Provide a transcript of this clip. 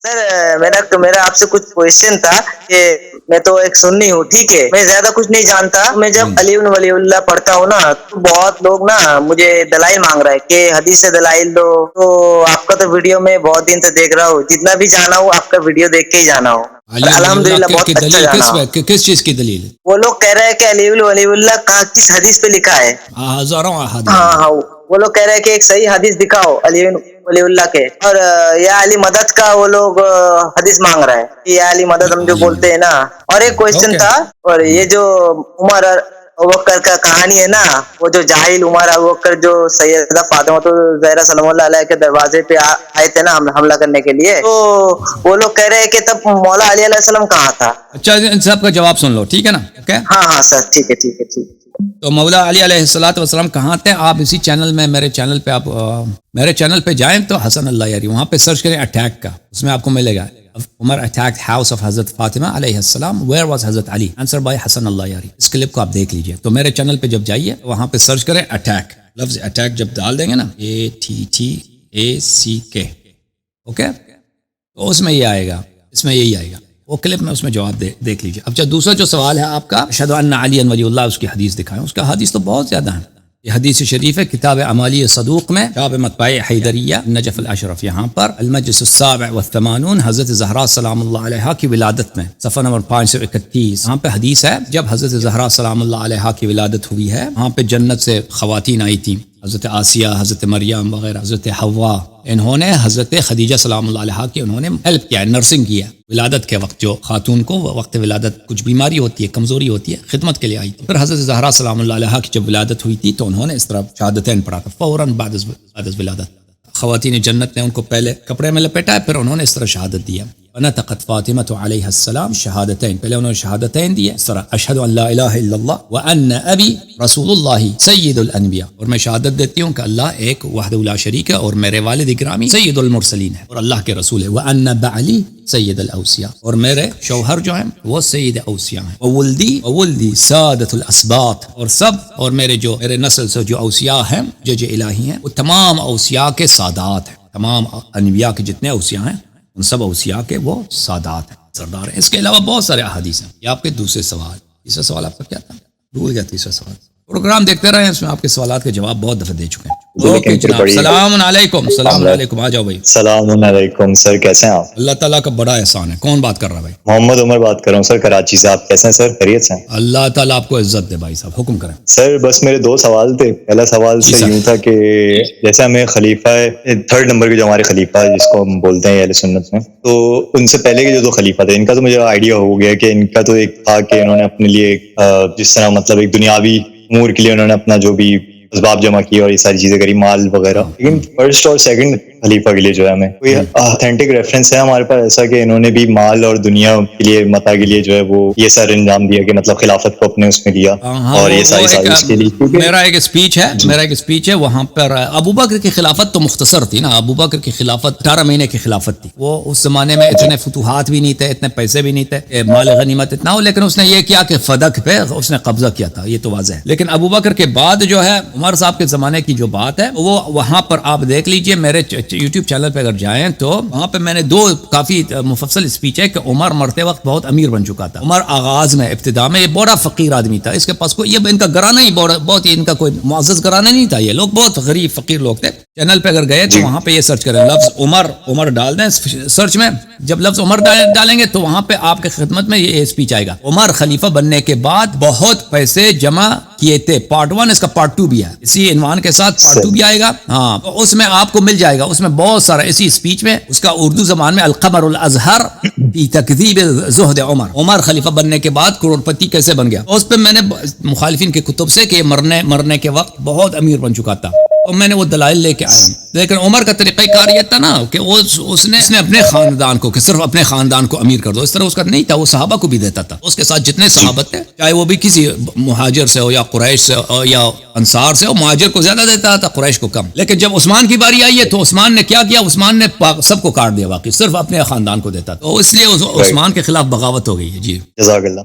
سر میرا آپ سے کچھ کوشچن تھا کہ میں تو ایک سنی ہوں، ٹھیک ہے، میں زیادہ کچھ نہیں جانتا. میں جب علی بن ولی اللہ پڑھتا ہوں نا تو بہت لوگ نا مجھے دلائل مانگ رہا ہے کہ حدیث سے دلائل دو. تو آپ کا تو ویڈیو میں بہت دن سے دیکھ رہا ہوں، جتنا بھی جانا ہوں آپ کا ویڈیو دیکھ کے ہی جانا ہوں. علی ولی الحمد اللہ للہ کی بہت اچھا دلیل جانا ہوں. کس چیز کی دلیل ہے؟ وہ لوگ کہہ رہے ہیں کہ علی بن ولی اللہ کہاں کس حدیث پہ لکھا ہے. ہزاروں احادیث. ہاں ہاں وہ لوگ کہہ رہے ہیں کہ ایک صحیح حدیث دکھاؤ علی بن ولی اللہ کے، اور یا علی مدد کا وہ لوگ حدیث مانگ رہا ہے کہ یا علی مدد ہم جو بولتے ہیں نا. اور ایک کوشچن تھا، اور یہ جو عمر ابوبکر کا کہانی ہے نا، وہ جو جاہل عمر ابوبکر جو سیدہ فاطمہ الزہرا سلام اللہ علیہ کے دروازے پہ آئے تھے نا حملہ کرنے کے لیے، تو وہ لوگ کہہ رہے ہیں کہ تب مولا علی علیہ السلام کہاں تھا. اچھا ان سب کا جواب سن لو، ٹھیک ہے نا؟ ہاں ہاں سر، ٹھیک ہے ٹھیک ہے ٹھیک ہے. تو مولا علی علیہ الصلوۃ والسلام کہاں تھے؟ آپ اسی چینل میں میرے چینل پہ جائیں تو حسن اللہ یاری وہاں پہ سرچ کریں اٹیک کا، اس میں آپ کو ملے گا عمر اٹیک ہاؤس آف حضرت فاطمہ علیہ السلام، ویئر واز حضرت علی، آنسر بائی حسن اللہ یاری. اس کلپ کو آپ دیکھ لیجئے. تو میرے چینل پہ جب جائیے وہاں پہ سرچ کریں اٹیک، لفظ اٹیک جب ڈال دیں گے نا ATTACK، اوکے، تو اس میں یہ آئے گا، اس میں یہی آئے گا وہ کلپ میں، اس میں جواب دیکھ لیجیے. اب دوسرا جو سوال ہے آپ کا، اشہد ان علی ولی اللہ، اس کی حدیث دکھائیں. اس کا حدیث تو بہت زیادہ ہے. یہ حدیث شریف ہے کتاب اعمالی صدوق میں، شعب مطبع حیدریہ نجف الاشرف، یہاں پر المجلس السابع والثمانون، حضرت زہرا سلام اللہ علیہا کی ولادت میں، صفحہ نمبر 531. یہاں پہ حدیث ہے جب حضرت زہرا سلام اللہ علیہا کی ولادت ہوئی ہے، وہاں پہ جنت سے خواتین آئی تھیں، حضرت آسیہ، حضرت مریم وغیرہ، حضرت حوا. انہوں نے حضرت خدیجہ سلام اللہ علیہا کی انہوں نے ہیلپ کیا، نرسنگ کیا ولادت کے وقت. جو خاتون کو وقت ولادت کچھ بیماری ہوتی ہے، کمزوری ہوتی ہے، خدمت کے لیے آئی تھی. پھر حضرت زہرا سلام اللہ علیہا کی جب ولادت ہوئی تھی تو انہوں نے اس طرح شہادتین پڑھا تھا فوراً بعد از ولادت. خواتین جنت نے ان کو پہلے کپڑے میں لپیٹا ہے، پھر انہوں نے اس طرح شہادت دیا. ونطقت فاطمة علیہ السلام شہادتین، پہلے انہوں نے شہادتین دی اس طرح، اشہد ان لا الہ الا اللہ وان ابی رسول اللہ سید الانبیاء، اور میں شہادت دیتی ہوں کہ اللہ ایک وحدہ لا شریک ہے اور میرے والد گرامی سید المرسلین ہے اور اللہ کے رسول ہے. وان بعلی سید الاوصیاء، اور میرے شوہر جو ہیں وہ سید اوصیاء ہیں. وولدی سادۃ الاسباط، اور سب، اور میرے نسل سے جو اوصیاء ہیں جج الہی ہیں وہ تمام اوصیاء کے سادات ہیں. تمام انبیاء کے جتنے اوصیاء ہیں ان سب اوصیاء کے وہ سادات ہیں، سردار ہیں. اس کے علاوہ بہت سارے احادیث ہیں. یہ آپ کے دوسرے سوال. تیسرا سوال آپ کا کیا تھا؟ بھول گیا تیسرا سوال. پروگرام دیکھتے رہے ہیں، اس میں آپ کے سوالات کے جواب بہت دفعہ دے چکے ہیں. اوکے جناب، السلام علیکم. السلام علیکم، آ جاؤ بھائی. السلام علیکم سر، کیسے ہیں آپ؟ اللہ تعالیٰ کا بڑا احسان ہے. کون بات کر رہا ہے بھائی؟ محمد عمر بات کر رہا ہوں سر، کراچی سے. آپ کیسے ہیں سر؟ خیریت سے ہیں؟ اللہ تعالیٰ آپ کو عزت دے بھائی صاحب، حکم کریں. سر بس میرے دو سوال تھے. پہلا سوال سر یوں تھا کہ جیسے ہمیں خلیفہ تھرڈ نمبر کے جو ہمارے خلیفہ ہے جس کو ہم بولتے ہیں اہل سنت میں، تو ان سے پہلے کے جو دو خلیفہ تھے ان کا تو مجھے آئیڈیا ہو گیا کہ ان کا تو ایک تھا کہ انہوں نے اپنے لیے جس طرح مطلب ایک دنیاوی امور کے لیے انہوں نے اپنا جو بھی اسباب جمع کیے اور یہ ساری چیزیں کری، مال وغیرہ. لیکن فرسٹ اور سیکنڈ خلیفہ کے لیے جو ہے ہمیں کوئی اتھینٹک ریفرنس ہے ہمارے پاس ایسا کہ انہوں نے بھی مال اور دنیا کے لیے متا کے لیے جو ہے وہ یہ سر انجام دیا کہ مطلب خلافت کو اپنے اس میں دیا اور یہ ساری اس کے لیے؟ میرا ایک اسپیچ ہے وہاں پر. ابو بکر کی خلافت تو مختصر تھی نا. ابو بکر کی خلافت 18 مہینے کی خلافت تھی. وہ اس زمانے میں اتنے فتوحات بھی نہیں تھے، اتنے پیسے بھی نہیں تھے، مال غنیمت اتنا ہو، لیکن اس نے یہ کیا کہ فدق پہ اس نے قبضہ کیا تھا، یہ تو واضح ہے. لیکن ابو بکر کے بعد جو ہے عمر صاحب کے زمانے کی جو بات ہے وہ وہاں پر آپ دیکھ لیجئے. میرے یوٹیوب چینل پہ اگر جائیں تو وہاں پہ میں نے دو کافی مفصل اسپیچ ہے کہ عمر مرتے وقت بہت امیر بن چکا تھا. عمر آغاز میں ابتدا میں یہ بڑا فقیر آدمی تھا، اس کے پاس کوئی ان کا گھرانہ ہی بہت ان کا کوئی معزز گھرانہ نہیں تھا. یہ لوگ بہت غریب فقیر لوگ تھے. چینل پہ اگر گئے تو وہاں پہ یہ سرچ کریں لفظ عمر ڈال دیں سرچ میں. جب لفظ عمر ڈالیں گے تو وہاں پہ آپ کے خدمت میں یہ اسپیچ آئے گا. عمر خلیفہ بننے کے بعد بہت پیسے جمع کیے تھے. پارٹ 1 اس کا پارٹ 2 بھی ہے، اسی عنوان کے ساتھ پارٹ 2 بھی آئے گا. ہاں اس میں آپ کو مل جائے گا. اس میں بہت سارا اسی اسپیچ میں اس کا اردو زبان میں القمر الازہر فی تکذیب زہد عمر خلیفہ بننے کے بعد کروڑپتی کیسے بن گیا. اس پہ میں نے مخالفین کے کتب سے کہ مرنے کے وقت بہت امیر بن چکا تھا اور میں نے وہ دلائل لے کے آیا ہوں. لیکن عمر کا طریقہ کار یہ تھا نا کہ اس نے اپنے خاندان کو کہ صرف اپنے خاندان کو امیر کر دو، اس طرح اس کا نہیں تھا. وہ صحابہ کو بھی دیتا تھا. اس کے ساتھ جتنے صحابت تھے چاہے وہ بھی کسی مہاجر سے ہو یا قریش سے ہو یا انصار سے ہو، مہاجر کو زیادہ دیتا تھا، قریش کو کم. لیکن جب عثمان کی باری آئی ہے تو عثمان نے کیا کیا؟ عثمان نے سب کو کاٹ دیا، واقعی صرف اپنے خاندان کو دیتا تھا. تو اس لیے عثمان کے خلاف بغاوت ہو گئی ہے. جی جزاک اللہ.